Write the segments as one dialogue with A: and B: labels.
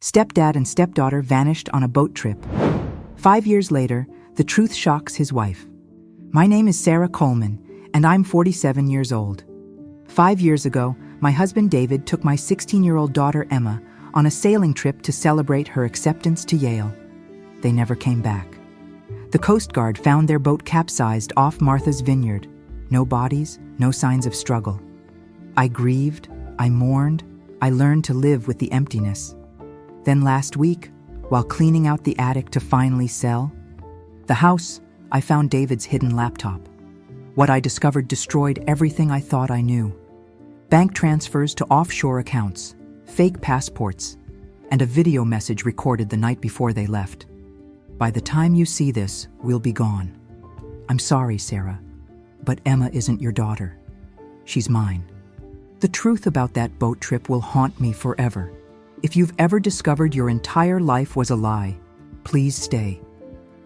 A: Stepdad and stepdaughter vanished on a boat trip. 5 years later, the truth shocks his wife. My name is Sarah Coleman, and I'm 47 years old. 5 years ago, my husband David took my 16-year-old daughter Emma on a sailing trip to celebrate her acceptance to Yale. They never came back. The Coast Guard found their boat capsized off Martha's Vineyard. No bodies, no signs of struggle. I grieved, I mourned, I learned to live with the emptiness. Then last week, while cleaning out the attic to finally sell the house, I found David's hidden laptop. What I discovered destroyed everything I thought I knew. Bank transfers to offshore accounts, fake passports, and a video message recorded the night before they left. By the time you see this, we'll be gone. I'm sorry, Sarah, but Emma isn't your daughter. She's mine. The truth about that boat trip will haunt me forever. If you've ever discovered your entire life was a lie, please stay.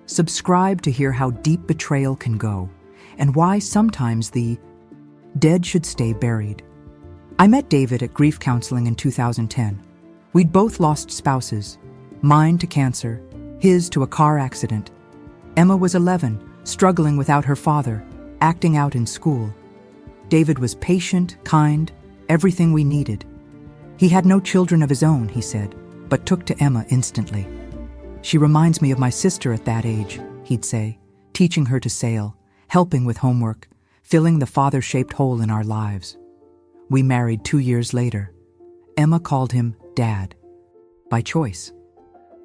A: Subscribe to hear how deep betrayal can go and why sometimes the dead should stay buried. I met David at grief counseling in 2010. We'd both lost spouses, mine to cancer, his to a car accident. Emma was 11, struggling without her father, acting out in school. David was patient, kind, everything we needed. He had no children of his own, he said, but took to Emma instantly. She reminds me of my sister at that age, he'd say, teaching her to sail, helping with homework, filling the father-shaped hole in our lives. We married 2 years later. Emma called him Dad, by choice.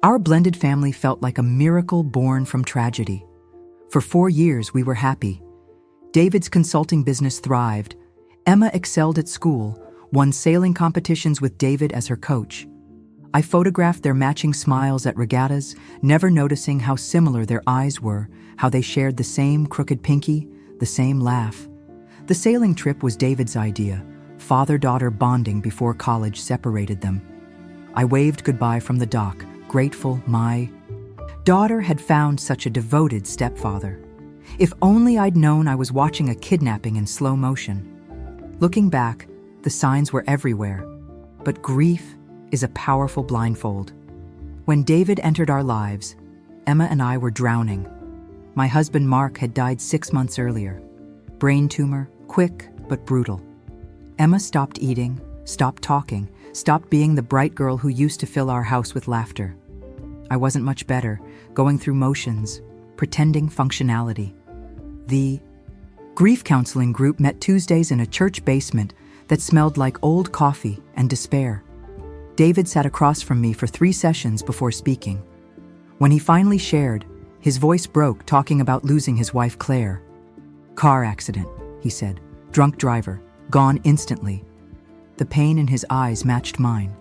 A: Our blended family felt like a miracle born from tragedy. For 4 years, we were happy. David's consulting business thrived. Emma excelled at school, won sailing competitions with David as her coach. I photographed their matching smiles at regattas, never noticing how similar their eyes were, how they shared the same crooked pinky, the same laugh. The sailing trip was David's idea, father-daughter bonding before college separated them. I waved goodbye from the dock, grateful my daughter had found such a devoted stepfather. If only I'd known I was watching a kidnapping in slow motion. Looking back, the signs were everywhere, but grief is a powerful blindfold. When David entered our lives, Emma and I were drowning. My husband Mark had died 6 months earlier. Brain tumor, quick but brutal. Emma stopped eating, stopped talking, stopped being the bright girl who used to fill our house with laughter. I wasn't much better, going through motions, pretending functionality. The grief counseling group met Tuesdays in a church basement that smelled like old coffee and despair. David sat across from me for 3 sessions before speaking. When he finally shared, his voice broke talking about losing his wife Claire. Car accident, he said. Drunk driver, gone instantly. The pain in his eyes matched mine.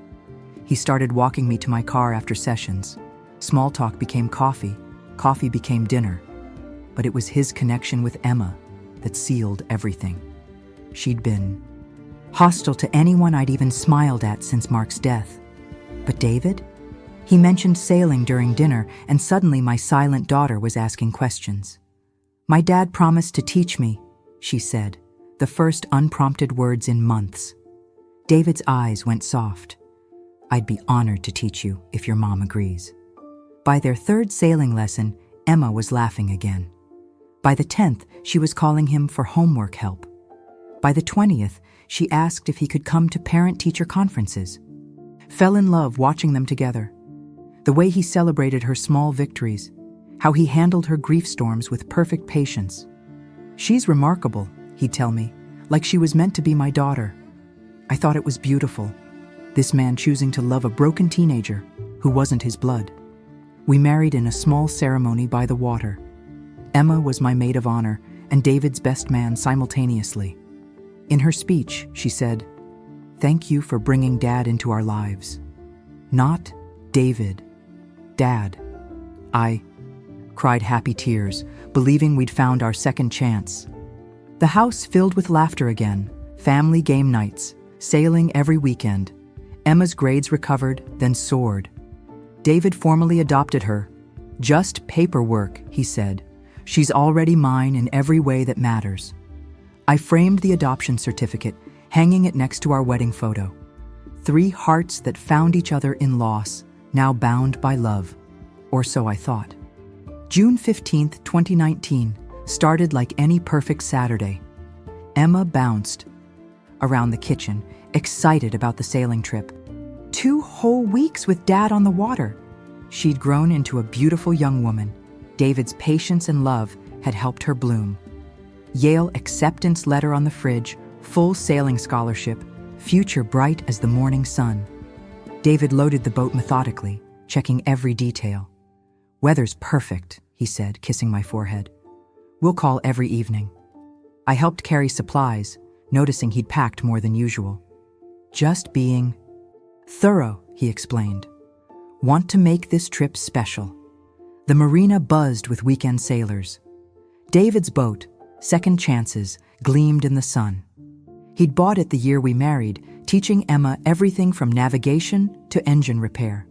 A: He started walking me to my car after sessions. Small talk became coffee, coffee became dinner. But it was his connection with Emma that sealed everything. She'd been hostile to anyone I'd even smiled at since Mark's death. But David? He mentioned sailing during dinner, and suddenly my silent daughter was asking questions. My dad promised to teach me, she said, the first unprompted words in months. David's eyes went soft. I'd be honored to teach you if your mom agrees. By their 3rd sailing lesson, Emma was laughing again. By the 10th, she was calling him for homework help. By the 20th, she asked if he could come to parent-teacher conferences. Fell in love watching them together. The way he celebrated her small victories, how he handled her grief storms with perfect patience. She's remarkable, he'd tell me, like she was meant to be my daughter. I thought it was beautiful, this man choosing to love a broken teenager who wasn't his blood. We married in a small ceremony by the water. Emma was my maid of honor and David's best man simultaneously. In her speech, she said, "Thank you for bringing Dad into our lives." Not David. Dad. I cried happy tears, believing we'd found our second chance. The house filled with laughter again, family game nights, sailing every weekend. Emma's grades recovered, then soared. David formally adopted her. Just paperwork, he said. She's already mine in every way that matters. I framed the adoption certificate, hanging it next to our wedding photo. 3 hearts that found each other in loss, now bound by love. Or so I thought. June 15th, 2019, started like any perfect Saturday. Emma bounced around the kitchen, excited about the sailing trip. 2 whole weeks with Dad on the water. She'd grown into a beautiful young woman. David's patience and love had helped her bloom. Yale acceptance letter on the fridge, full sailing scholarship, future bright as the morning sun. David loaded the boat methodically, checking every detail. "Weather's perfect," he said, kissing my forehead. "We'll call every evening." I helped carry supplies, noticing he'd packed more than usual. "Just being thorough," he explained. "Want to make this trip special." The marina buzzed with weekend sailors. David's boat, Second Chances, gleamed in the sun. He'd bought it the year we married, teaching Emma everything from navigation to engine repair.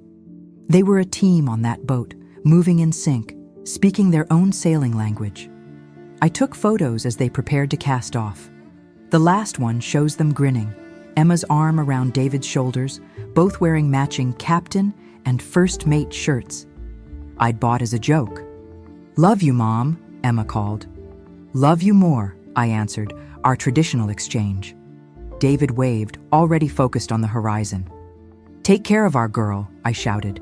A: They were a team on that boat, moving in sync, speaking their own sailing language. I took photos as they prepared to cast off. The last one shows them grinning, Emma's arm around David's shoulders, both wearing matching captain and first mate shirts. I'd bought as a joke. "Love you, Mom," Emma called. "Love you more," I answered, our traditional exchange. David waved, already focused on the horizon. "Take care of our girl," I shouted.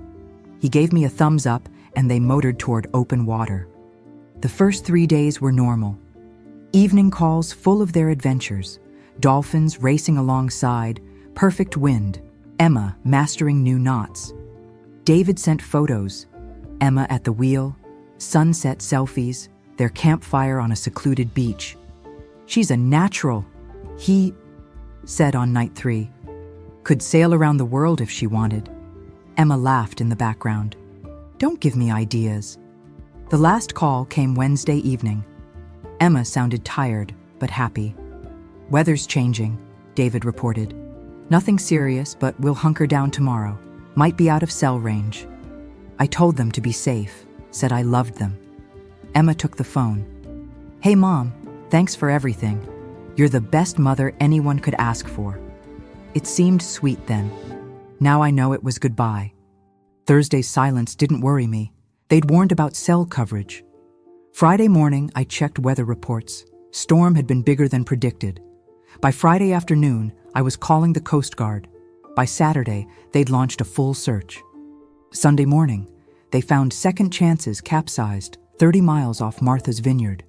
A: He gave me a thumbs up, and they motored toward open water. The first 3 days were normal. Evening calls full of their adventures, dolphins racing alongside, perfect wind, Emma mastering new knots. David sent photos, Emma at the wheel, sunset selfies, their campfire on a secluded beach. "She's a natural," he said on night 3. "Could sail around the world if she wanted." Emma laughed in the background. "Don't give me ideas." The last call came Wednesday evening. Emma sounded tired, but happy. "Weather's changing," David reported. "Nothing serious, but we'll hunker down tomorrow. Might be out of cell range." I told them to be safe, said I loved them. Emma took the phone. "Hey, Mom, thanks for everything. You're the best mother anyone could ask for." It seemed sweet then. Now I know it was goodbye. Thursday's silence didn't worry me. They'd warned about cell coverage. Friday morning, I checked weather reports. Storm had been bigger than predicted. By Friday afternoon, I was calling the Coast Guard. By Saturday, they'd launched a full search. Sunday morning, they found Second Chances capsized 30 miles off Martha's Vineyard.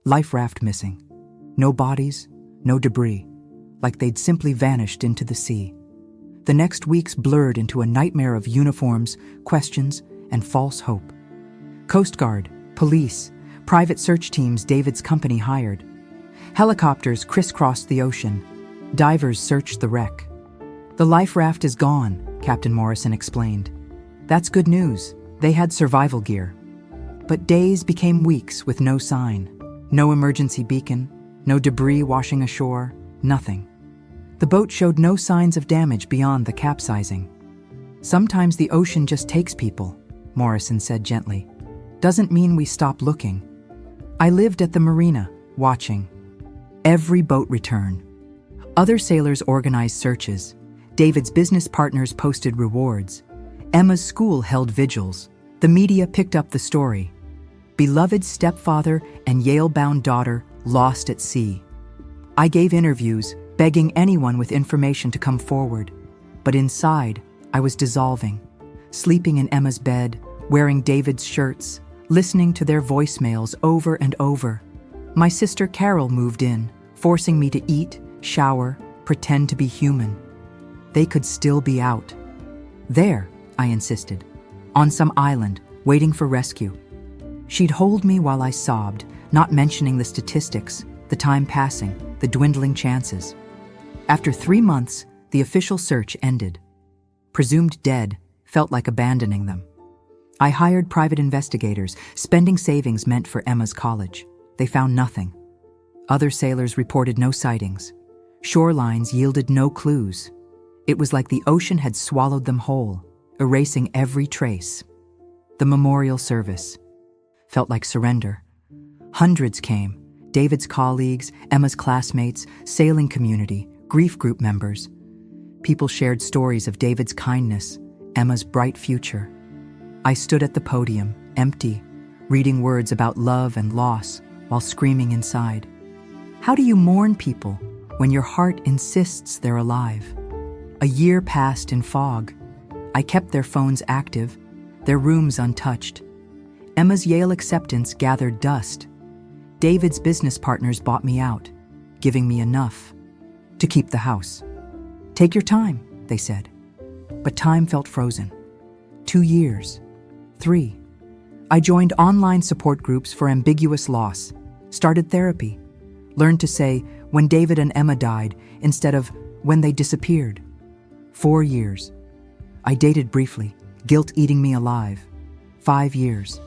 A: Life raft missing. No bodies, no debris, like they'd simply vanished into the sea. The next weeks blurred into a nightmare of uniforms, questions, and false hope. Coast Guard, police, private search teams David's company hired. Helicopters crisscrossed the ocean. Divers searched the wreck. "The life raft is gone," Captain Morrison explained. "That's good news. They had survival gear." But days became weeks with no sign. No emergency beacon, no debris washing ashore, nothing. The boat showed no signs of damage beyond the capsizing. "Sometimes the ocean just takes people," Morrison said gently. "Doesn't mean we stop looking." I lived at the marina, watching. Every boat return. Other sailors organized searches. David's business partners posted rewards. Emma's school held vigils. The media picked up the story. Beloved stepfather and Yale-bound daughter lost at sea. I gave interviews, begging anyone with information to come forward. But inside, I was dissolving, sleeping in Emma's bed, wearing David's shirts, listening to their voicemails over and over. My sister Carol moved in, forcing me to eat, shower, pretend to be human. They could still be out. There, I insisted, on some island, waiting for rescue. She'd hold me while I sobbed, not mentioning the statistics, the time passing, the dwindling chances. After 3 months, the official search ended. Presumed dead felt like abandoning them. I hired private investigators, spending savings meant for Emma's college. They found nothing. Other sailors reported no sightings. Shorelines yielded no clues. It was like the ocean had swallowed them whole, erasing every trace. The memorial service felt like surrender. Hundreds came, David's colleagues, Emma's classmates, sailing community, grief group members. People shared stories of David's kindness, Emma's bright future. I stood at the podium, empty, reading words about love and loss while screaming inside. How do you mourn people when your heart insists they're alive? A year passed in fog. I kept their phones active, their rooms untouched. Emma's Yale acceptance gathered dust. David's business partners bought me out, giving me enough to keep the house. Take your time, they said. But time felt frozen. 2 years. 3. I joined online support groups for ambiguous loss, started therapy, learned to say when David and Emma died instead of when they disappeared. 4 years. I dated briefly, guilt eating me alive. 5 years.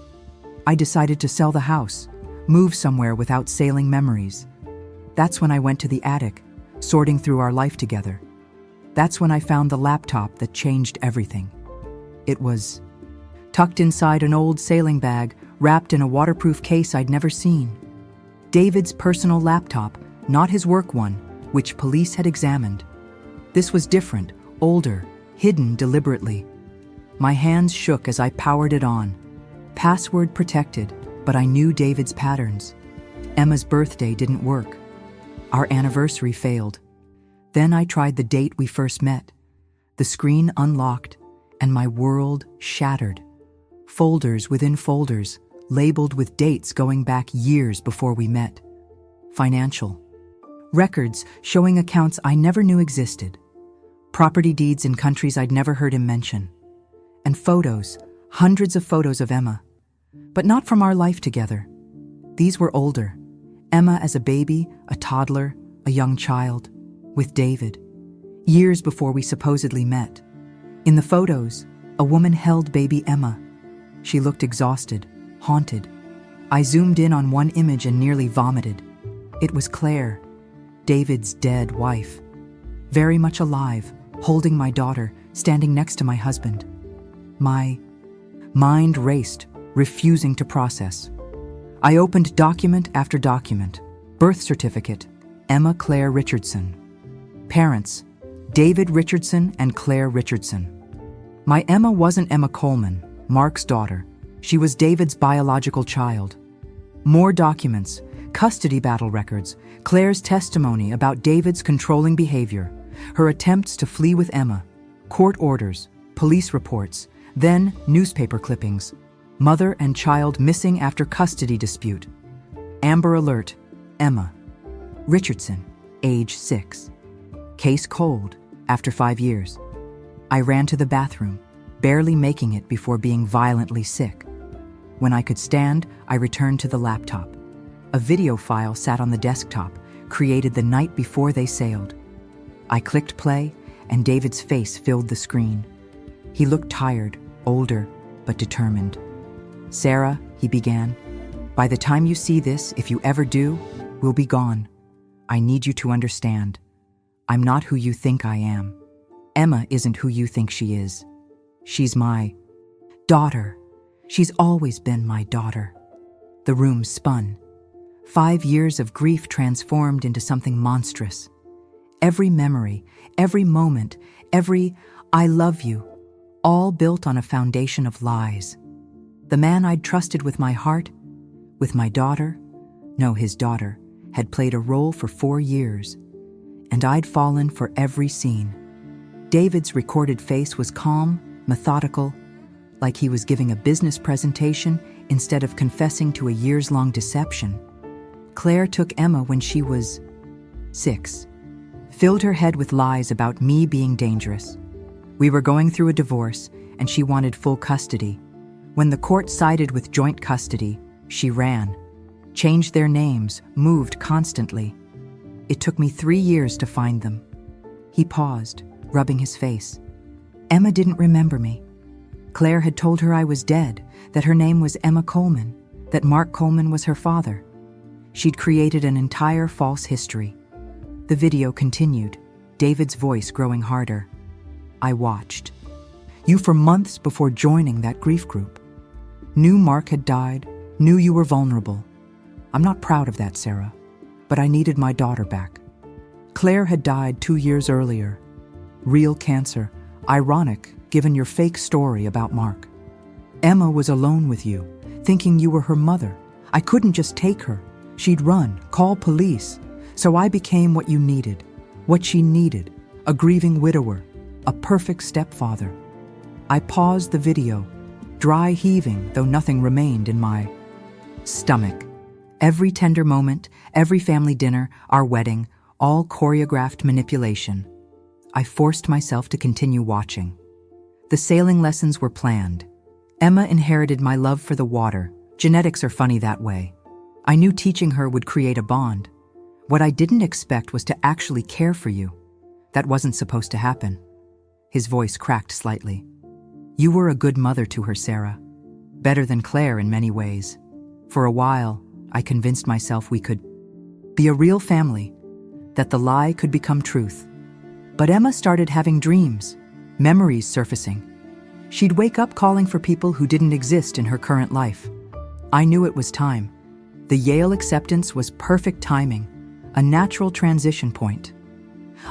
A: I decided to sell the house, move somewhere without sailing memories. That's when I went to the attic, sorting through our life together. That's when I found the laptop that changed everything. It was tucked inside an old sailing bag, wrapped in a waterproof case I'd never seen. David's personal laptop, not his work one, which police had examined. This was different, older, hidden deliberately. My hands shook as I powered it on. Password protected, but I knew David's patterns. Emma's birthday didn't work. Our anniversary failed. Then I tried the date we first met. The screen unlocked, and my world shattered. Folders within folders, labeled with dates going back years before we met. Financial. Records showing accounts I never knew existed. Property deeds in countries I'd never heard him mention. And photos, hundreds of photos of Emma. But not from our life together. These were older. Emma as a baby, a toddler, a young child. With David. Years before we supposedly met. In the photos, a woman held baby Emma. She looked exhausted, haunted. I zoomed in on one image and nearly vomited. It was Claire, David's dead wife. Very much alive, holding my daughter, standing next to my husband. My mind raced, refusing to process. I opened document after document. Birth certificate, Emma Claire Richardson. Parents, David Richardson and Claire Richardson. My Emma wasn't Emma Coleman, Mark's daughter. She was David's biological child. More documents, custody battle records, Claire's testimony about David's controlling behavior, her attempts to flee with Emma, court orders, police reports, then newspaper clippings, mother and child missing after custody dispute. Amber alert, Emma. Richardson, age 6. Case cold, after 5 years. I ran to the bathroom, barely making it before being violently sick. When I could stand, I returned to the laptop. A video file sat on the desktop, created the night before they sailed. I clicked play, and David's face filled the screen. He looked tired, older, but determined. "Sarah," he began, "by the time you see this, if you ever do, we'll be gone. I need you to understand. I'm not who you think I am. Emma isn't who you think she is. She's my daughter. She's always been my daughter." The room spun. 5 years of grief transformed into something monstrous. Every memory, every moment, every "I love you," all built on a foundation of lies. The man I'd trusted with my heart, with my daughter, no, his daughter, had played a role for 4 years, and I'd fallen for every scene. David's recorded face was calm, methodical, like he was giving a business presentation instead of confessing to a years-long deception. Claire took Emma when she was 6, filled her head with lies about me being dangerous. We were going through a divorce, and she wanted full custody. When the court sided with joint custody, she ran, changed their names, moved constantly. It took me 3 years to find them. He paused, rubbing his face. Emma didn't remember me. Claire had told her I was dead, that her name was Emma Coleman, that Mark Coleman was her father. She'd created an entire false history. The video continued, David's voice growing harder. I watched. You for months before joining that grief group. Knew Mark had died, knew you were vulnerable. I'm not proud of that, Sarah, but I needed my daughter back. Claire had died 2 years earlier. Real cancer. Ironic, given your fake story about Mark. Emma was alone with you, thinking you were her mother. I couldn't just take her. She'd run, call police. So I became what you needed, what she needed, a grieving widower, a perfect stepfather. I paused the video, dry heaving, though nothing remained in my stomach. Every tender moment, every family dinner, our wedding, all choreographed manipulation. I forced myself to continue watching. The sailing lessons were planned. Emma inherited my love for the water. Genetics are funny that way. I knew teaching her would create a bond. What I didn't expect was to actually care for you. That wasn't supposed to happen. His voice cracked slightly. You were a good mother to her, Sarah. Better than Claire in many ways. For a while, I convinced myself we could be a real family, that the lie could become truth. But Emma started having dreams, memories surfacing. She'd wake up calling for people who didn't exist in her current life. I knew it was time. The Yale acceptance was perfect timing, a natural transition point.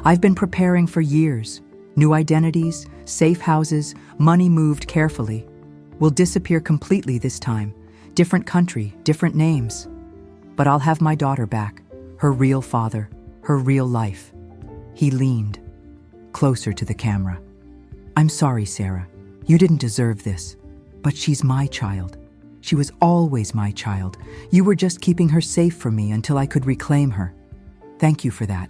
A: I've been preparing for years. New identities, safe houses, money moved carefully. Will disappear completely this time. Different country, different names. But I'll have my daughter back, her real father, her real life. He leaned closer to the camera. I'm sorry, Sarah. You didn't deserve this. But she's my child. She was always my child. You were just keeping her safe from me until I could reclaim her. Thank you for that.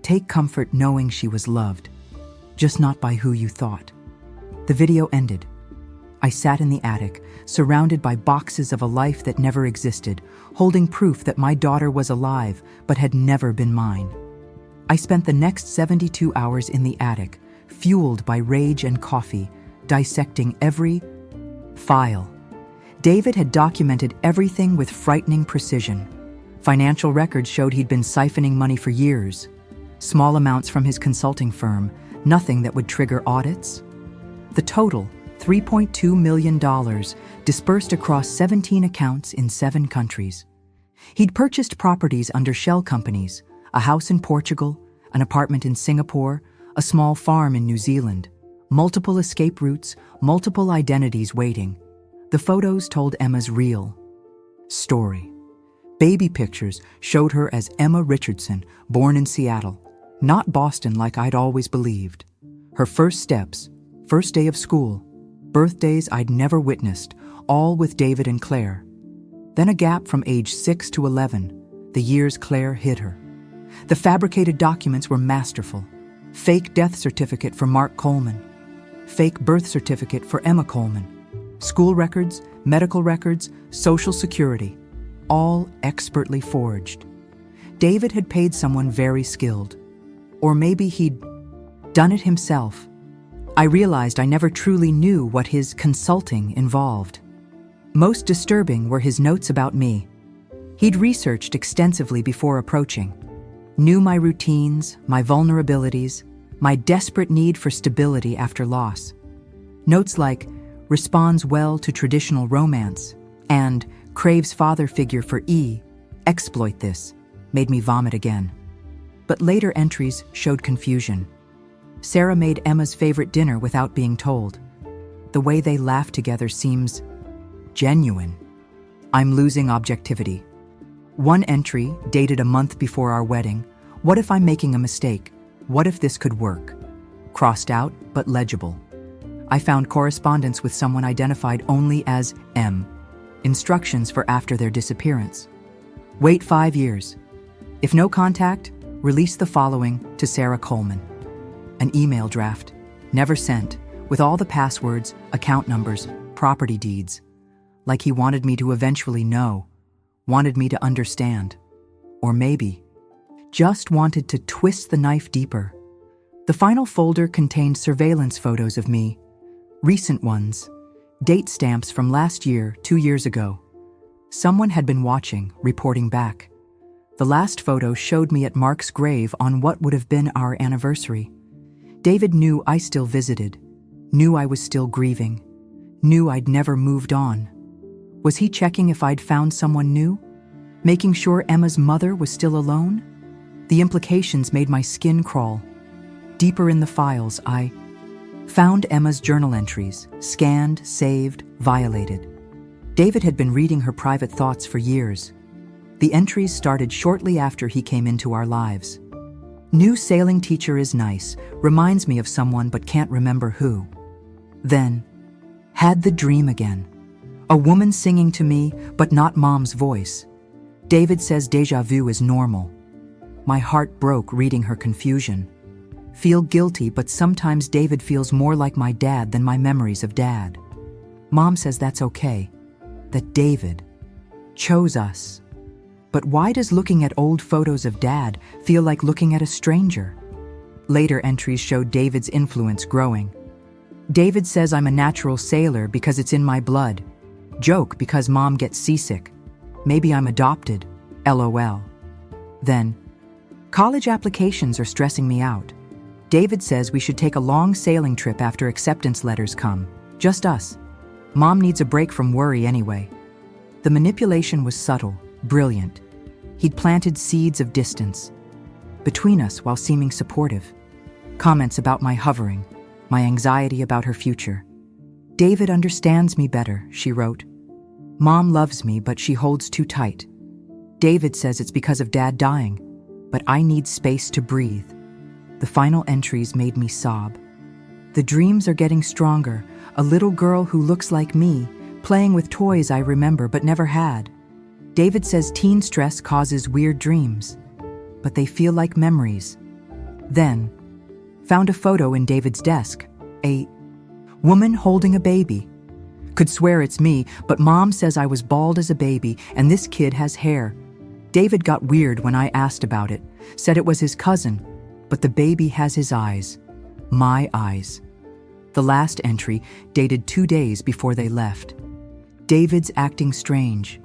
A: Take comfort knowing she was loved, just not by who you thought. The video ended. I sat in the attic, surrounded by boxes of a life that never existed, holding proof that my daughter was alive but had never been mine. I spent the next 72 hours in the attic, fueled by rage and coffee, dissecting every file. David had documented everything with frightening precision. Financial records showed he'd been siphoning money for years. Small amounts from his consulting firm, nothing that would trigger audits. The total, $3.2 million, dispersed across 17 accounts in 7 countries. He'd purchased properties under shell companies, a house in Portugal, an apartment in Singapore, a small farm in New Zealand, multiple escape routes, multiple identities waiting. The photos told Emma's real story. Baby pictures showed her as Emma Richardson, born in Seattle, not Boston like I'd always believed. Her first steps, first day of school, birthdays I'd never witnessed, all with David and Claire. Then a gap from age 6 to 11, the years Claire hid her. The fabricated documents were masterful. Fake death certificate for Mark Coleman. Fake birth certificate for Emma Coleman. School records, medical records, social security, all expertly forged. David had paid someone very skilled. Or maybe he'd done it himself. I realized I never truly knew what his consulting involved. Most disturbing were his notes about me. He'd researched extensively before approaching. Knew my routines, my vulnerabilities, my desperate need for stability after loss. Notes like, responds well to traditional romance, and craves father figure for E, exploit this, made me vomit again. But later entries showed confusion. Sarah made Emma's favorite dinner without being told. The way they laughed together seems genuine. I'm losing objectivity. One entry, dated a month before our wedding, what if I'm making a mistake? What if this could work? Crossed out, but legible. I found correspondence with someone identified only as M. Instructions for after their disappearance. Wait 5 years. If no contact, release the following to Sarah Coleman. An email draft, never sent, with all the passwords, account numbers, property deeds. Like he wanted me to eventually know, wanted me to understand. Or maybe, just wanted to twist the knife deeper. The final folder contained surveillance photos of me, recent ones, date stamps from last year, 2 years ago. Someone had been watching, reporting back. The last photo showed me at Mark's grave on what would have been our anniversary. David knew I still visited, knew I was still grieving, knew I'd never moved on. Was he checking if I'd found someone new? Making sure Emma's mother was still alone? The implications made my skin crawl. Deeper in the files, I Found Emma's journal entries, scanned, saved, violated. David had been reading her private thoughts for years. The entries started shortly after he came into our lives. New sailing teacher is nice, reminds me of someone but can't remember who. Then, had the dream again. A woman singing to me, but not mom's voice. David says déjà vu is normal. My heart broke reading her confusion. Feel guilty, but sometimes David feels more like my dad than my memories of dad. Mom says that's okay, that David chose us. But why does looking at old photos of Dad feel like looking at a stranger? Later entries show David's influence growing. David says I'm a natural sailor because it's in my blood. Joke because Mom gets seasick. Maybe I'm adopted. LOL. Then, college applications are stressing me out. David says we should take a long sailing trip after acceptance letters come. Just us. Mom needs a break from worry anyway. The manipulation was subtle, brilliant. He'd planted seeds of distance between us while seeming supportive. Comments about my hovering, my anxiety about her future. David understands me better, she wrote. Mom loves me, but she holds too tight. David says it's because of Dad dying, but I need space to breathe. The final entries made me sob. The dreams are getting stronger. A little girl who looks like me, playing with toys I remember but never had. David says teen stress causes weird dreams, but they feel like memories. Then, found a photo in David's desk. A woman holding a baby. Could swear it's me, but Mom says I was bald as a baby and this kid has hair. David got weird when I asked about it, said it was his cousin, but the baby has his eyes. My eyes. The last entry dated 2 days before they left. David's acting strange.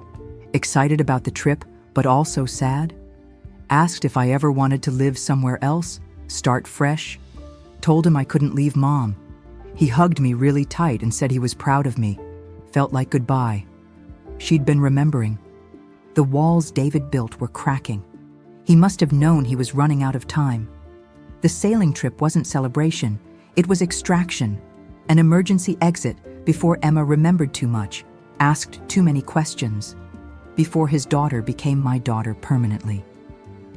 A: Excited about the trip, but also sad. Asked if I ever wanted to live somewhere else, start fresh. Told him I couldn't leave Mom. He hugged me really tight and said he was proud of me. Felt like goodbye. She'd been remembering. The walls David built were cracking. He must have known he was running out of time. The sailing trip wasn't celebration, it was extraction, an emergency exit before Emma remembered too much, asked too many questions, before his daughter became my daughter permanently.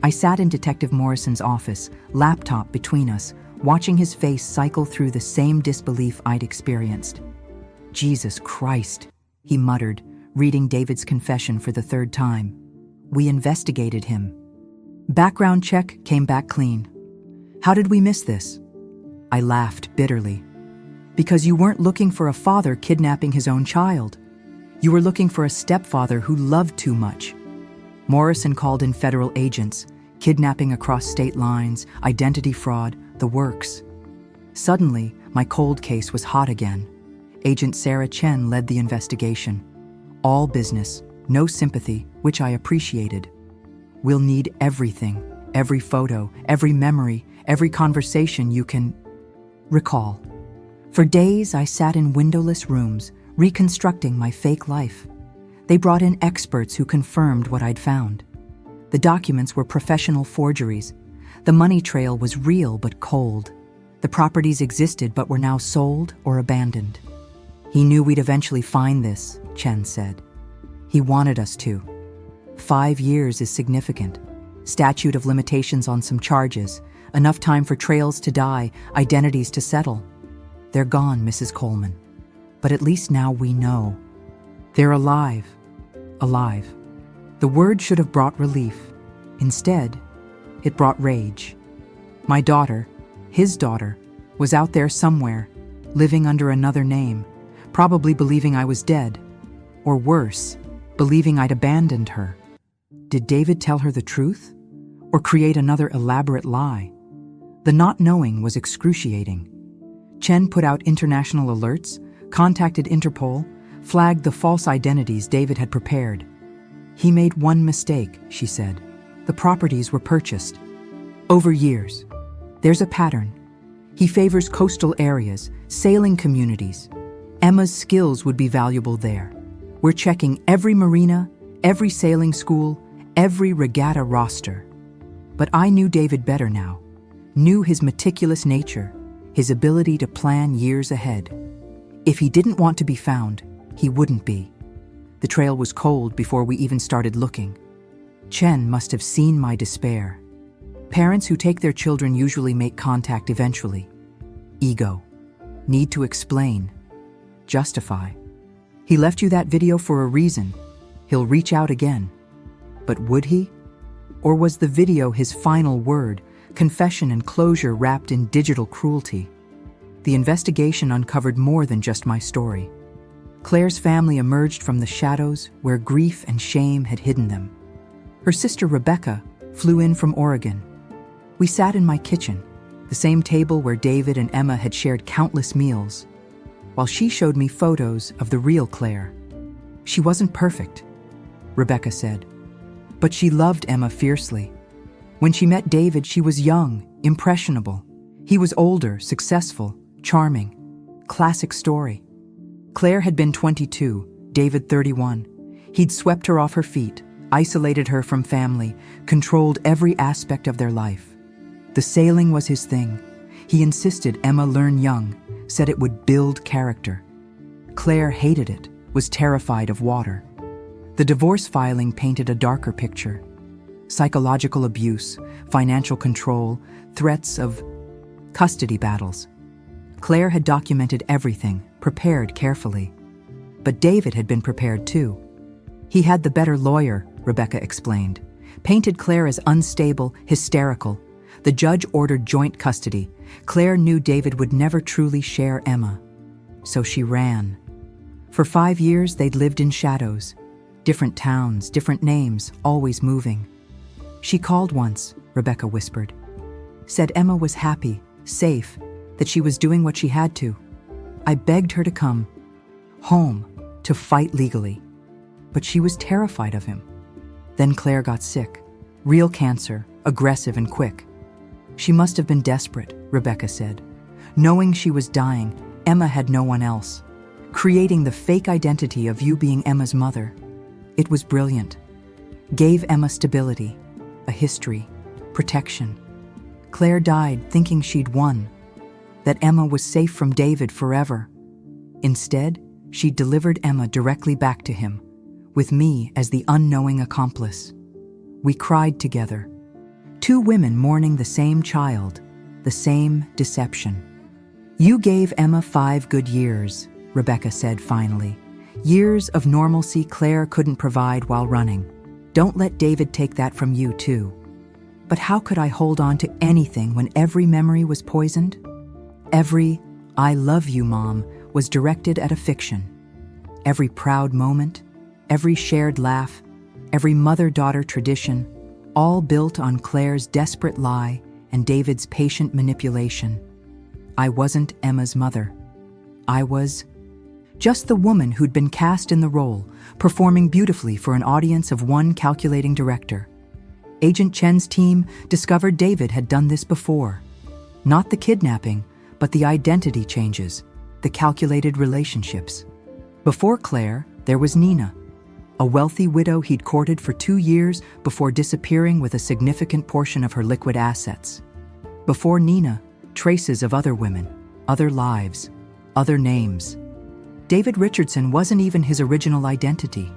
A: I sat in Detective Morrison's office, laptop between us, watching his face cycle through the same disbelief I'd experienced. Jesus Christ, he muttered, reading David's confession for the 3rd time. We investigated him. Background check came back clean. How did we miss this? I laughed bitterly. Because you weren't looking for a father kidnapping his own child. You were looking for a stepfather who loved too much. Morrison called in federal agents, kidnapping across state lines, identity fraud, the works. Suddenly, my cold case was hot again. Agent Sarah Chen led the investigation. All business, no sympathy, which I appreciated. We'll need everything, every photo, every memory, every conversation you can recall. For days, I sat in windowless rooms, reconstructing my fake life. They brought in experts who confirmed what I'd found. The documents were professional forgeries. The money trail was real but cold. The properties existed but were now sold or abandoned. He knew we'd eventually find this, Chen said. He wanted us to. 5 years is significant. Statute of limitations on some charges. Enough time for trails to die, identities to settle. They're gone, Mrs. Coleman. But at least now we know. They're alive. Alive. The word should have brought relief. Instead, it brought rage. My daughter, his daughter, was out there somewhere, living under another name, probably believing I was dead. Or worse, believing I'd abandoned her. Did David tell her the truth? Or create another elaborate lie? The not knowing was excruciating. Chen put out international alerts, contacted Interpol, flagged the false identities David had prepared. He made one mistake, she said. The properties were purchased. Over years. There's a pattern. He favors coastal areas, sailing communities. Emma's skills would be valuable there. We're checking every marina, every sailing school, every regatta roster. But I knew David better now. Knew his meticulous nature, his ability to plan years ahead. If he didn't want to be found, he wouldn't be. The trail was cold before we even started looking. Chen must have seen my despair. Parents who take their children usually make contact eventually. Ego. Need to explain. Justify. He left you that video for a reason. He'll reach out again. But would he? Or was the video his final word, confession and closure wrapped in digital cruelty? The investigation uncovered more than just my story. Claire's family emerged from the shadows where grief and shame had hidden them. Her sister Rebecca flew in from Oregon. We sat in my kitchen, the same table where David and Emma had shared countless meals, while she showed me photos of the real Claire. She wasn't perfect, Rebecca said, but she loved Emma fiercely. When she met David, she was young, impressionable. He was older, successful, charming. Classic story. Claire had been 22, David 31. He'd swept her off her feet, isolated her from family, controlled every aspect of their life. The sailing was his thing. He insisted Emma learn young, said it would build character. Claire hated it, was terrified of water. The divorce filing painted a darker picture. Psychological abuse, financial control, threats of custody battles. Claire had documented everything, prepared carefully. But David had been prepared too. He had the better lawyer, Rebecca explained. Painted Claire as unstable, hysterical. The judge ordered joint custody. Claire knew David would never truly share Emma. So she ran. For 5 years, they'd lived in shadows. Different towns, different names, always moving. She called once, Rebecca whispered. Said Emma was happy, safe, that she was doing what she had to. I begged her to come home to fight legally. But she was terrified of him. Then Claire got sick. Real cancer, aggressive and quick. She must have been desperate, Rebecca said. Knowing she was dying, Emma had no one else. Creating the fake identity of you being Emma's mother. It was brilliant. Gave Emma stability, a history, protection. Claire died thinking she'd won, that Emma was safe from David forever. Instead, she delivered Emma directly back to him, with me as the unknowing accomplice. We cried together. 2 women mourning the same child, the same deception. You gave Emma 5 good years, Rebecca said finally. Years of normalcy Claire couldn't provide while running. Don't let David take that from you too. But how could I hold on to anything when every memory was poisoned? Every "I love you, Mom" was directed at a fiction. Every proud moment, every shared laugh, every mother-daughter tradition, all built on Claire's desperate lie and David's patient manipulation. I wasn't Emma's mother. I was just the woman who'd been cast in the role, performing beautifully for an audience of one calculating director. Agent Chen's team discovered David had done this before. Not the kidnapping, but the identity changes, the calculated relationships. Before Claire, there was Nina, a wealthy widow he'd courted for 2 years before disappearing with a significant portion of her liquid assets. Before Nina, traces of other women, other lives, other names. David Richardson wasn't even his original identity.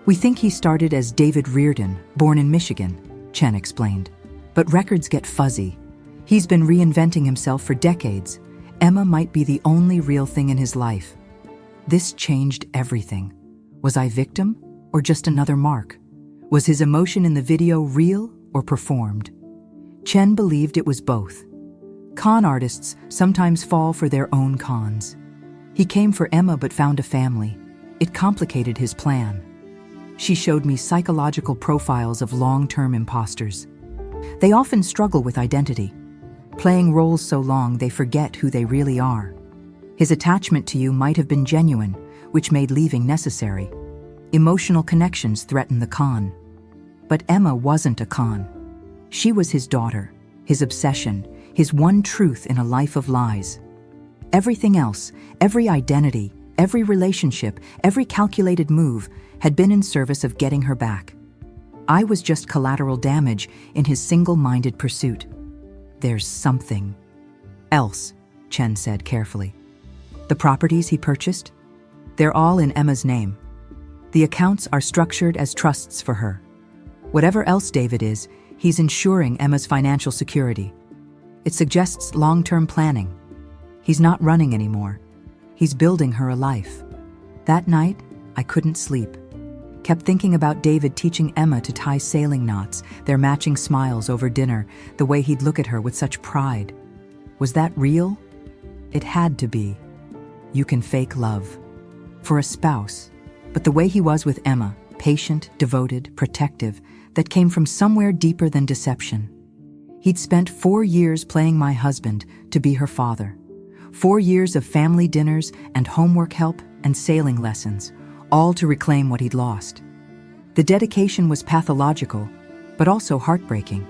A: We think he started as David Reardon, born in Michigan, Chen explained. But records get fuzzy. He's been reinventing himself for decades. Emma might be the only real thing in his life. This changed everything. Was I victim or just another mark? Was his emotion in the video real or performed? Chen believed it was both. Con artists sometimes fall for their own cons. He came for Emma but found a family. It complicated his plan. She showed me psychological profiles of long-term imposters. They often struggle with identity. Playing roles so long they forget who they really are. His attachment to you might have been genuine, which made leaving necessary. Emotional connections threaten the con. But Emma wasn't a con. She was his daughter, his obsession, his one truth in a life of lies. Everything else, every identity, every relationship, every calculated move had been in service of getting her back. I was just collateral damage in his single-minded pursuit. There's something else, Chen said carefully. The properties he purchased? They're all in Emma's name. The accounts are structured as trusts for her. Whatever else David is, he's ensuring Emma's financial security. It suggests long-term planning. He's not running anymore. He's building her a life. That night, I couldn't sleep. Kept thinking about David teaching Emma to tie sailing knots, their matching smiles over dinner, the way he'd look at her with such pride. Was that real? It had to be. You can fake love. For a spouse. But the way he was with Emma, patient, devoted, protective, that came from somewhere deeper than deception. He'd spent 4 years playing my husband to be her father. 4 years of family dinners and homework help and sailing lessons, all to reclaim what he'd lost. The dedication was pathological, but also heartbreaking.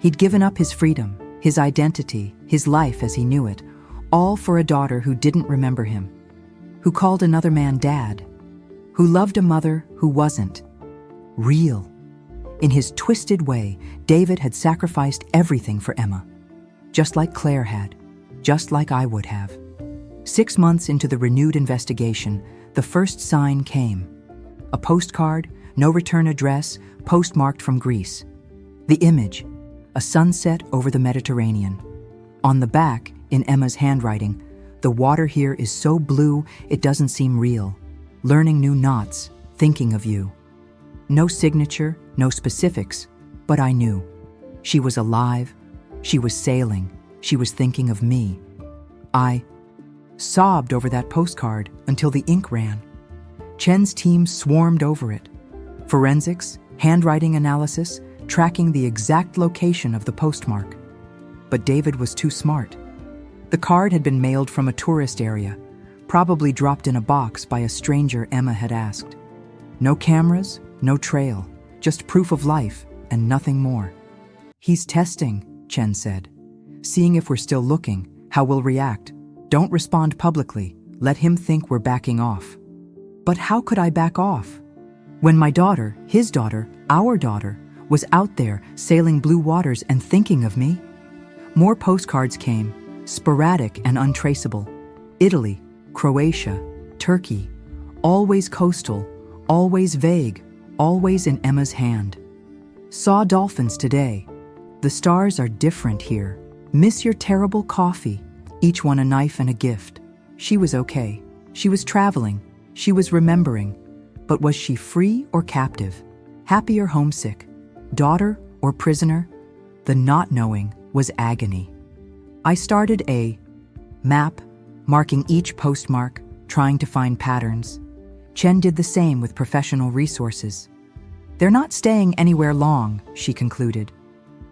A: He'd given up his freedom, his identity, his life as he knew it, all for a daughter who didn't remember him, who called another man dad, who loved a mother who wasn't real. In his twisted way, David had sacrificed everything for Emma, just like Claire had, just like I would have. 6 months into the renewed investigation, the first sign came. A postcard, no return address, postmarked from Greece. The image, a sunset over the Mediterranean. On the back, in Emma's handwriting, the water here is so blue it doesn't seem real. Learning new knots, thinking of you. No signature, no specifics, but I knew. She was alive, she was sailing, she was thinking of me. I sobbed over that postcard until the ink ran. Chen's team swarmed over it. Forensics, handwriting analysis, tracking the exact location of the postmark. But David was too smart. The card had been mailed from a tourist area, probably dropped in a box by a stranger Emma had asked. No cameras, no trail, just proof of life and nothing more. He's testing, Chen said. Seeing if we're still looking, how we'll react. Don't respond publicly. Let him think we're backing off. But how could I back off? When my daughter, his daughter, our daughter, was out there sailing blue waters and thinking of me? More postcards came, sporadic and untraceable. Italy, Croatia, Turkey, always coastal, always vague, always in Emma's hand. Saw dolphins today. The stars are different here. Miss your terrible coffee. Each one a knife and a gift. She was okay. She was traveling. She was remembering. But was she free or captive? Happy or homesick? Daughter or prisoner? The not knowing was agony. I started a map, marking each postmark, trying to find patterns. Chen did the same with professional resources. They're not staying anywhere long, she concluded.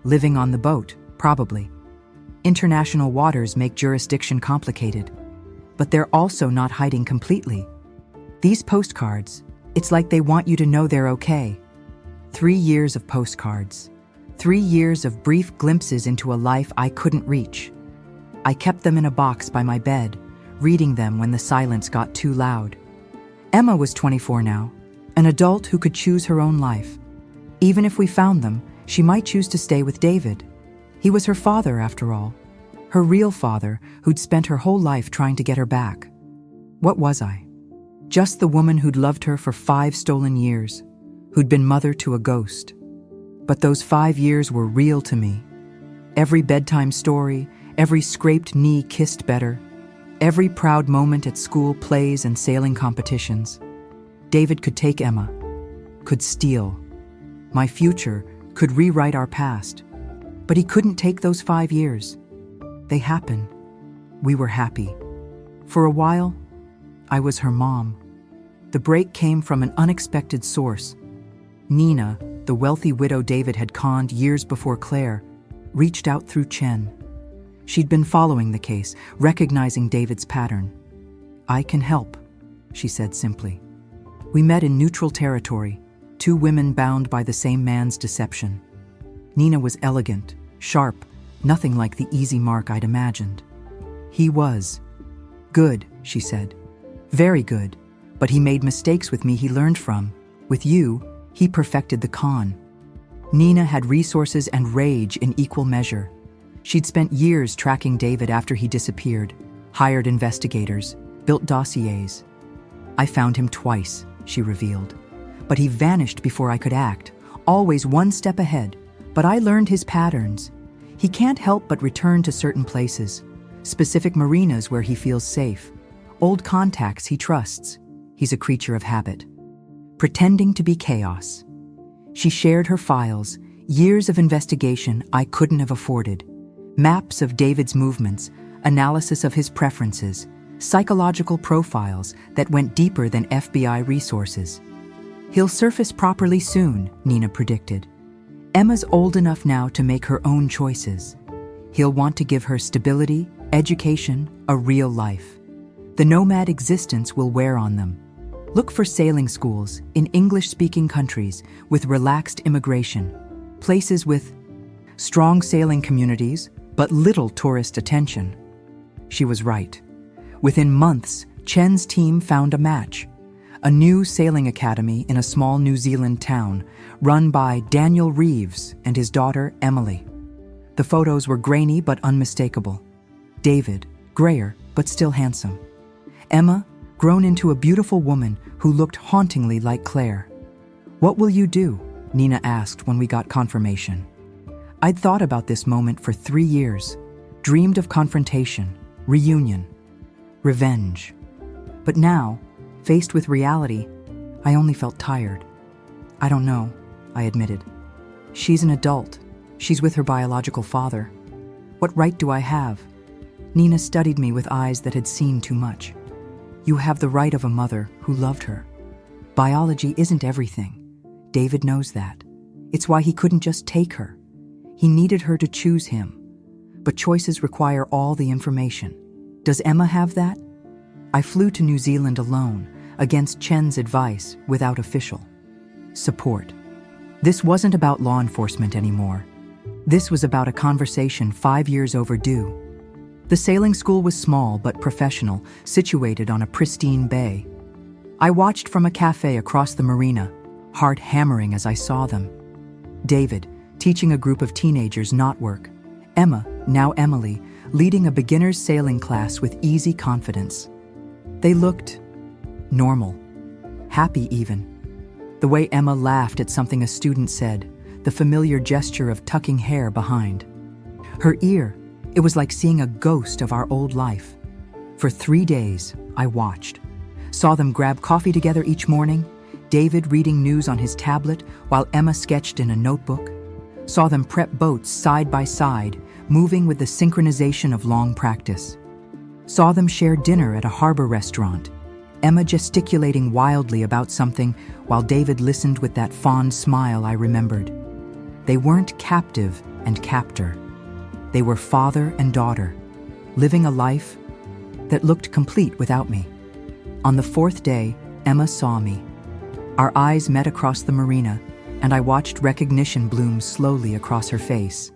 A: Living on the boat, probably. International waters make jurisdiction complicated. But they're also not hiding completely. These postcards, it's like they want you to know they're okay. 3 years of postcards. 3 years of brief glimpses into a life I couldn't reach. I kept them in a box by my bed, reading them when the silence got too loud. Emma was 24 now, an adult who could choose her own life. Even if we found them, she might choose to stay with David. He was her father, after all. Her real father, who'd spent her whole life trying to get her back. What was I? Just the woman who'd loved her for 5 stolen years, who'd been mother to a ghost. But those 5 years were real to me. Every bedtime story, every scraped knee kissed better, every proud moment at school plays and sailing competitions. David could take Emma, could steal. My future could rewrite our past. But he couldn't take those 5 years. They happened. We were happy. For a while, I was her mom. The break came from an unexpected source. Nina, the wealthy widow David had conned years before Claire, reached out through Chen. She'd been following the case, recognizing David's pattern. I can help, she said simply. We met in neutral territory, 2 women bound by the same man's deception. Nina was elegant, sharp, nothing like the easy mark I'd imagined. He was good, she said. Very good, but he made mistakes with me he learned from. With you, he perfected the con. Nina had resources and rage in equal measure. She'd spent years tracking David after he disappeared, hired investigators, built dossiers. I found him twice, she revealed. But he vanished before I could act, always one step ahead. But I learned his patterns. He can't help but return to certain places, specific marinas where he feels safe, old contacts he trusts. He's a creature of habit, pretending to be chaos. She shared her files, years of investigation I couldn't have afforded, maps of David's movements, analysis of his preferences, psychological profiles that went deeper than FBI resources. He'll surface properly soon, Nina predicted. Emma's old enough now to make her own choices. He'll want to give her stability, education, a real life. The nomad existence will wear on them. Look for sailing schools in English-speaking countries with relaxed immigration, places with strong sailing communities but little tourist attention. She was right. Within months, Chen's team found a match. A new sailing academy in a small New Zealand town, run by Daniel Reeves and his daughter, Emily. The photos were grainy but unmistakable. David, grayer but still handsome. Emma, grown into a beautiful woman who looked hauntingly like Claire. "What will you do?" Nina asked when we got confirmation. I'd thought about this moment for 3 years, dreamed of confrontation, reunion, revenge. But now, faced with reality, I only felt tired. "I don't know," I admitted. "She's an adult. She's with her biological father. What right do I have?" Nina studied me with eyes that had seen too much. "You have the right of a mother who loved her. Biology isn't everything. David knows that. It's why he couldn't just take her. He needed her to choose him. But choices require all the information. Does Emma have that?" I flew to New Zealand alone, against Chen's advice, without official support. This wasn't about law enforcement anymore. This was about a conversation 5 years overdue. The sailing school was small but professional, situated on a pristine bay. I watched from a cafe across the marina, heart hammering as I saw them. David, teaching a group of teenagers knotwork. Emma, now Emily, leading a beginner's sailing class with easy confidence. They looked normal, happy even. The way Emma laughed at something a student said, the familiar gesture of tucking hair behind. Her ear, it was like seeing a ghost of our old life. For 3 days, I watched. Saw them grab coffee together each morning, David reading news on his tablet while Emma sketched in a notebook. Saw them prep boats side by side, moving with the synchronization of long practice. Saw them share dinner at a harbor restaurant, Emma gesticulating wildly about something while David listened with that fond smile I remembered. They weren't captive and captor. They were father and daughter, living a life that looked complete without me. On the 4th day, Emma saw me. Our eyes met across the marina, and I watched recognition bloom slowly across her face.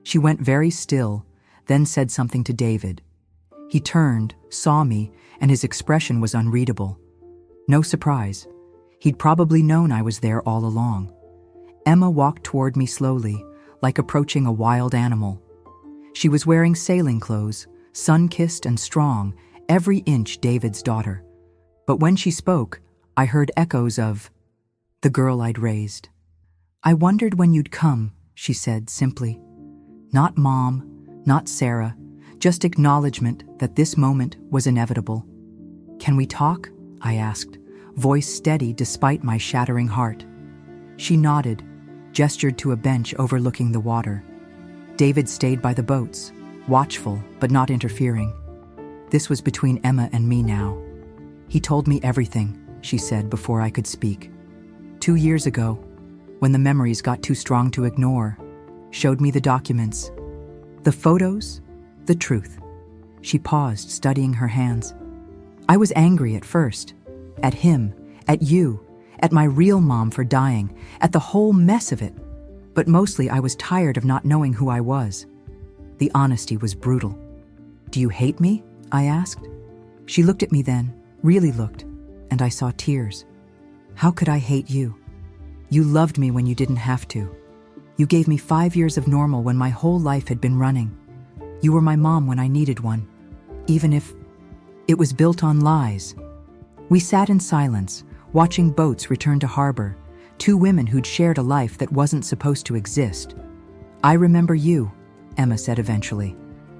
A: She went very still, then said something to David. He turned, saw me, and his expression was unreadable. No surprise. He'd probably known I was there all along. Emma walked toward me slowly, like approaching a wild animal. She was wearing sailing clothes, sun-kissed and strong, every inch David's daughter. But when she spoke, I heard echoes of the girl I'd raised. "I wondered when you'd come," she said simply. Not Mom, not Sarah, just acknowledgement that this moment was inevitable. "Can we talk?" I asked, voice steady despite my shattering heart. She nodded, gestured to a bench overlooking the water. David stayed by the boats, watchful but not interfering. This was between Emma and me now. "He told me everything," she said before I could speak. 2 years ago, when the memories got too strong to ignore, showed me the documents. The photos, the truth. She paused, studying her hands. I was angry at first. At him, at you, at my real mom for dying, at the whole mess of it. But mostly I was tired of not knowing who I was. The honesty was brutal. "Do you hate me?" I asked. She looked at me then, really looked, and I saw tears. "How could I hate you? You loved me when you didn't have to. You gave me 5 years of normal when my whole life had been running. You were my mom when I needed one, even if it was built on lies. We sat in silence, watching boats return to harbor, two women who'd shared a life that wasn't supposed to exist. I remember you, Emma said eventually.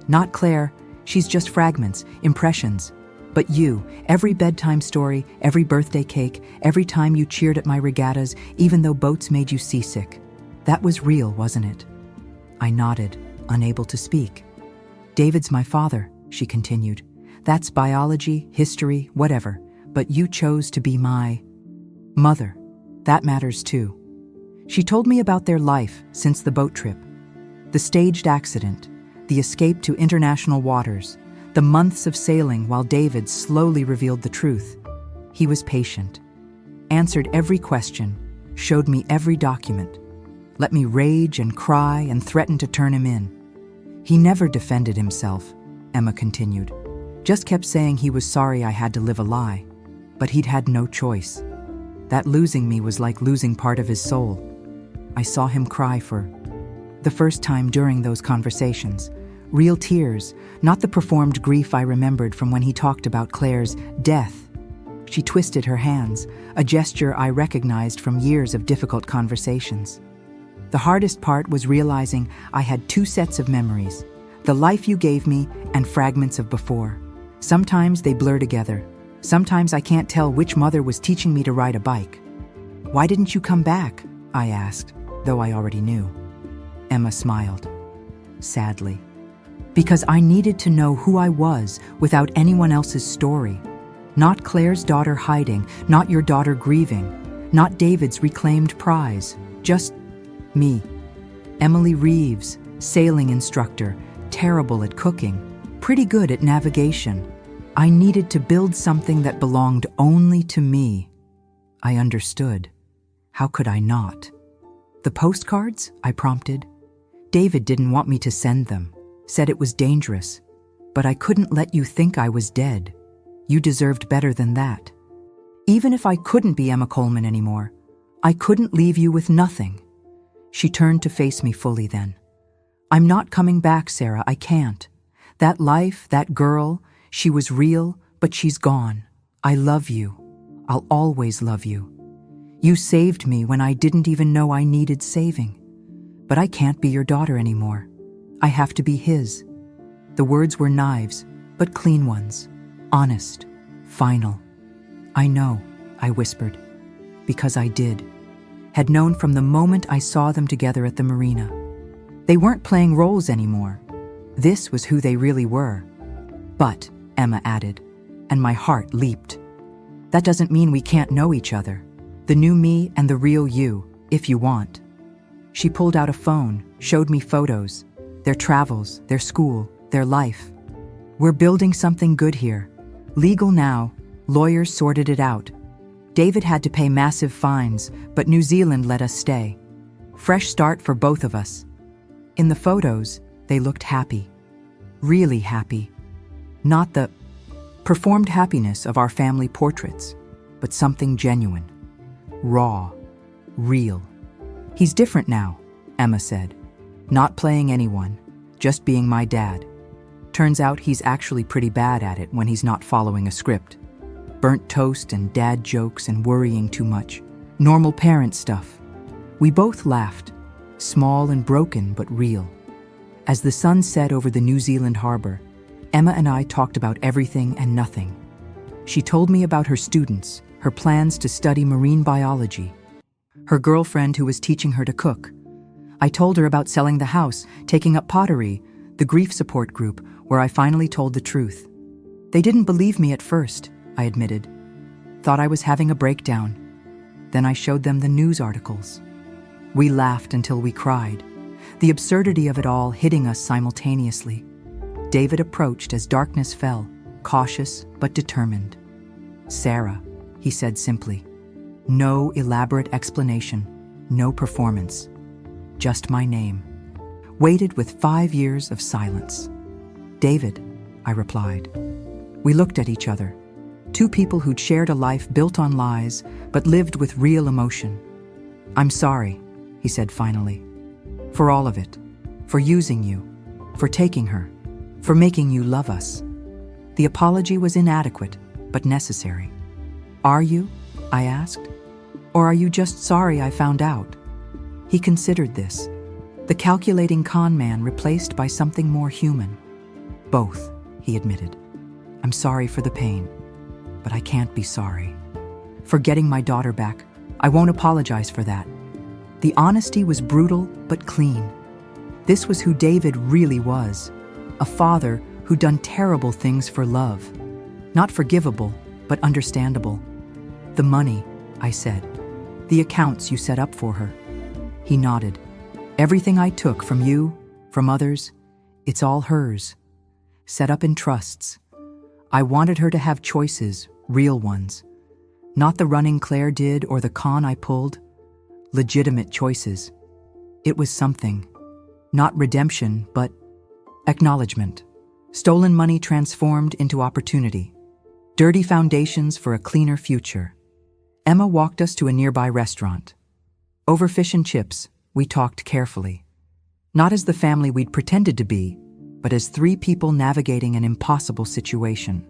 A: Not Claire, she's just fragments, impressions. But you, every bedtime story, every birthday cake, every time you cheered at my regattas, even though boats made you seasick. That was real, wasn't it? I nodded, unable to speak. David's my father, she continued. That's biology, history, whatever. But you chose to be my mother. That matters too. She told me about their life since the boat trip. The staged accident, the escape to international waters, the months of sailing while David slowly revealed the truth. He was patient, answered every question, showed me every document, let me rage and cry and threaten to turn him in. He never defended himself, Emma continued. Just kept saying he was sorry I had to live a lie, but he'd had no choice. That losing me was like losing part of his soul. I saw him cry for the first time during those conversations. Real tears, not the performed grief I remembered from when he talked about Claire's death. She twisted her hands, a gesture I recognized from years of difficult conversations. The hardest part was realizing I had two sets of memories, the life you gave me and fragments of before. Sometimes they blur together. Sometimes I can't tell which mother was teaching me to ride a bike. Why didn't you come back? I asked, though I already knew. Emma smiled, sadly. Because I needed to know who I was without anyone else's story. Not Claire's daughter hiding, not your daughter grieving, not David's reclaimed prize, just me. Emily Reeves, sailing instructor, terrible at cooking, pretty good at navigation. I needed to build something that belonged only to me. I understood. How could I not? The postcards? I prompted. David didn't want me to send them. Said it was dangerous, but I couldn't let you think I was dead. You deserved better than that. Even if I couldn't be Emma Coleman anymore, I couldn't leave you with nothing. She turned to face me fully then. I'm not coming back, Sarah, I can't. That life, that girl, she was real, but she's gone. I love you. I'll always love you. You saved me when I didn't even know I needed saving. But I can't be your daughter anymore. I have to be his. The words were knives, but clean ones. Honest. Final. I know, I whispered. Because I did. Had known from the moment I saw them together at the marina. They weren't playing roles anymore. This was who they really were. But, Emma added, and my heart leaped. That doesn't mean we can't know each other. The new me and the real you, if you want. She pulled out a phone, showed me photos. Their travels, their school, their life. We're building something good here. Legal now, lawyers sorted it out. David had to pay massive fines, but New Zealand let us stay. Fresh start for both of us. In the photos, they looked happy. Really happy. Not the performed happiness of our family portraits, but something genuine. Raw. Real. He's different now, Emma said. Not playing anyone, just being my dad. Turns out he's actually pretty bad at it when he's not following a script. Burnt toast and dad jokes and worrying too much. Normal parent stuff. We both laughed. Small and broken, but real. As the sun set over the New Zealand harbor, Emma and I talked about everything and nothing. She told me about her students, her plans to study marine biology, her girlfriend who was teaching her to cook. I told her about selling the house, taking up pottery, the grief support group, where I finally told the truth. They didn't believe me at first, I admitted. Thought I was having a breakdown. Then I showed them the news articles. We laughed until we cried, the absurdity of it all hitting us simultaneously. David approached as darkness fell, cautious but determined. Sarah, he said simply. No elaborate explanation, no performance. Just my name. Waited with 5 years of silence. David, I replied. We looked at each other. Two people who'd shared a life built on lies, but lived with real emotion. I'm sorry, he said finally. For all of it. For using you. For taking her. For making you love us. The apology was inadequate, but necessary. Are you? I asked. Or are you just sorry I found out? He considered this. The calculating con man replaced by something more human. Both, he admitted. I'm sorry for the pain, but I can't be sorry. For getting my daughter back, I won't apologize for that. The honesty was brutal but clean. This was who David really was. A father who'd done terrible things for love. Not forgivable, but understandable. The money, I said. The accounts you set up for her. He nodded. Everything I took from you, from others, it's all hers. Set up in trusts. I wanted her to have choices, real ones. Not the running Claire did or the con I pulled. Legitimate choices. It was something. Not redemption, but acknowledgement. Stolen money transformed into opportunity. Dirty foundations for a cleaner future. Emma walked us to a nearby restaurant. Over fish and chips, we talked carefully. Not as the family we'd pretended to be, but as three people navigating an impossible situation.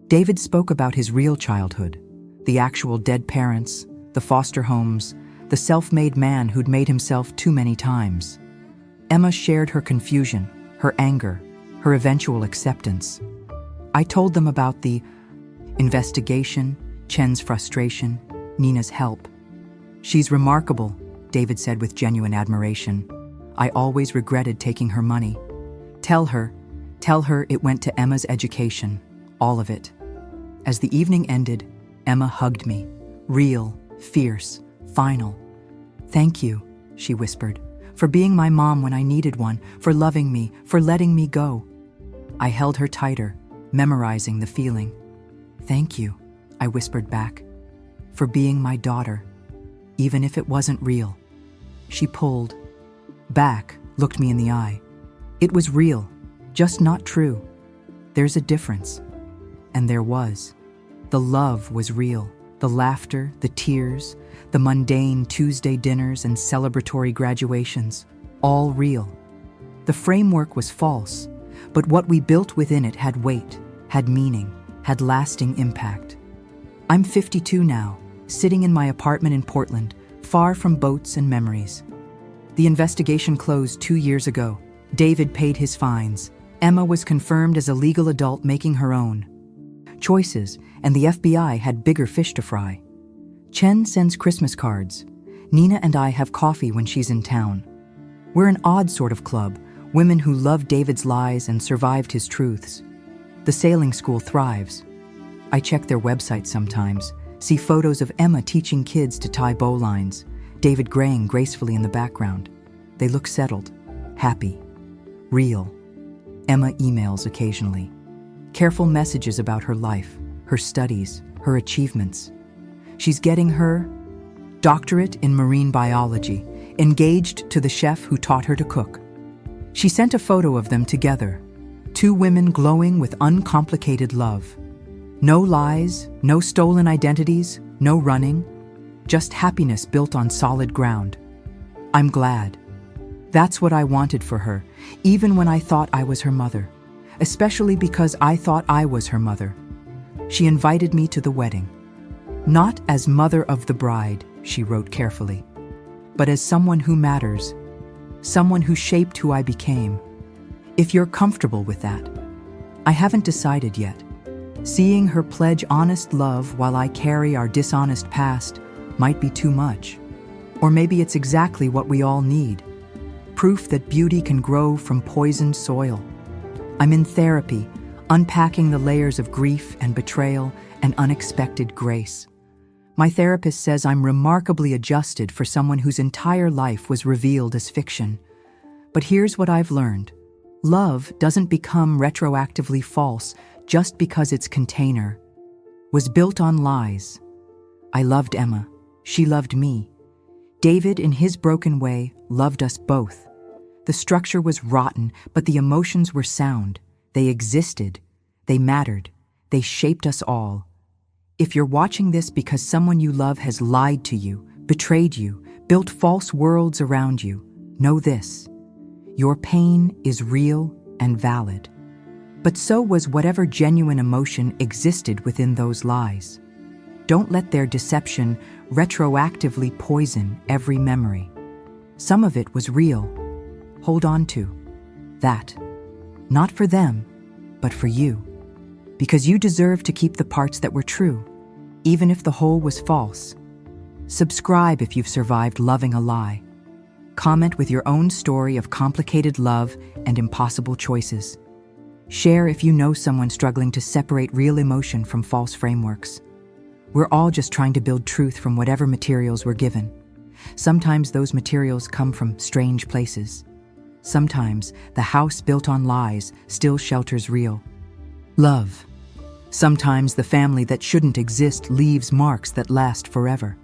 A: David spoke about his real childhood, the actual dead parents, the foster homes, the self-made man who'd made himself too many times. Emma shared her confusion, her anger, her eventual acceptance. I told them about the investigation, Chen's frustration, Nina's help. She's remarkable, David said with genuine admiration. I always regretted taking her money. Tell her it went to Emma's education, all of it. As the evening ended, Emma hugged me, real, fierce, final. Thank you, she whispered, for being my mom when I needed one, for loving me, for letting me go. I held her tighter, memorizing the feeling. Thank you, I whispered back, for being my daughter, even if it wasn't real. She pulled back, looked me in the eye. It was real, just not true. There's a difference. And there was. The love was real, the laughter, the tears, the mundane Tuesday dinners and celebratory graduations, all real. The framework was false, but what we built within it had weight, had meaning, had lasting impact. I'm 52 now, sitting in my apartment in Portland, far from boats and memories. The investigation closed 2 years ago. David paid his fines. Emma was confirmed as a legal adult making her own choices, and the FBI had bigger fish to fry. Chen sends Christmas cards. Nina and I have coffee when she's in town. We're an odd sort of club, women who loved David's lies and survived his truths. The sailing school thrives. I check their website sometimes, see photos of Emma teaching kids to tie bowlines, David graying gracefully in the background. They look settled, happy, real. Emma emails occasionally. Careful messages about her life, her studies, her achievements. She's getting her doctorate in marine biology, engaged to the chef who taught her to cook. She sent a photo of them together, two women glowing with uncomplicated love. No lies, no stolen identities, no running, just happiness built on solid ground. I'm glad. That's what I wanted for her, even when I thought I was her mother, especially because I thought I was her mother. She invited me to the wedding. Not as mother of the bride, she wrote carefully, but as someone who matters, someone who shaped who I became. If you're comfortable with that. I haven't decided yet. Seeing her pledge honest love while I carry our dishonest past might be too much. Or maybe it's exactly what we all need. Proof that beauty can grow from poisoned soil. I'm in therapy, unpacking the layers of grief and betrayal and unexpected grace. My therapist says I'm remarkably adjusted for someone whose entire life was revealed as fiction. But here's what I've learned. Love doesn't become retroactively false just because its container was built on lies. I loved Emma. She loved me. David, in his broken way, loved us both. The structure was rotten, but the emotions were sound. They existed. They mattered. They shaped us all. If you're watching this because someone you love has lied to you, betrayed you, built false worlds around you, know this: your pain is real and valid. But so was whatever genuine emotion existed within those lies. Don't let their deception retroactively poison every memory. Some of it was real. Hold on to that. Not for them, but for you. Because you deserve to keep the parts that were true, even if the whole was false. Subscribe if you've survived loving a lie. Comment with your own story of complicated love and impossible choices. Share if you know someone struggling to separate real emotion from false frameworks. We're all just trying to build truth from whatever materials we're given. Sometimes those materials come from strange places. Sometimes the house built on lies still shelters real love. Sometimes the family that shouldn't exist leaves marks that last forever.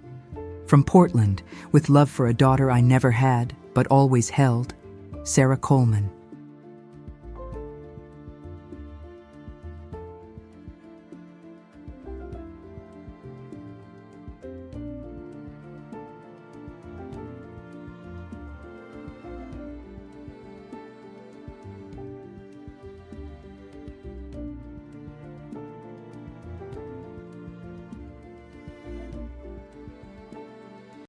A: From Portland, with love for a daughter I never had, but always held, Sarah Coleman.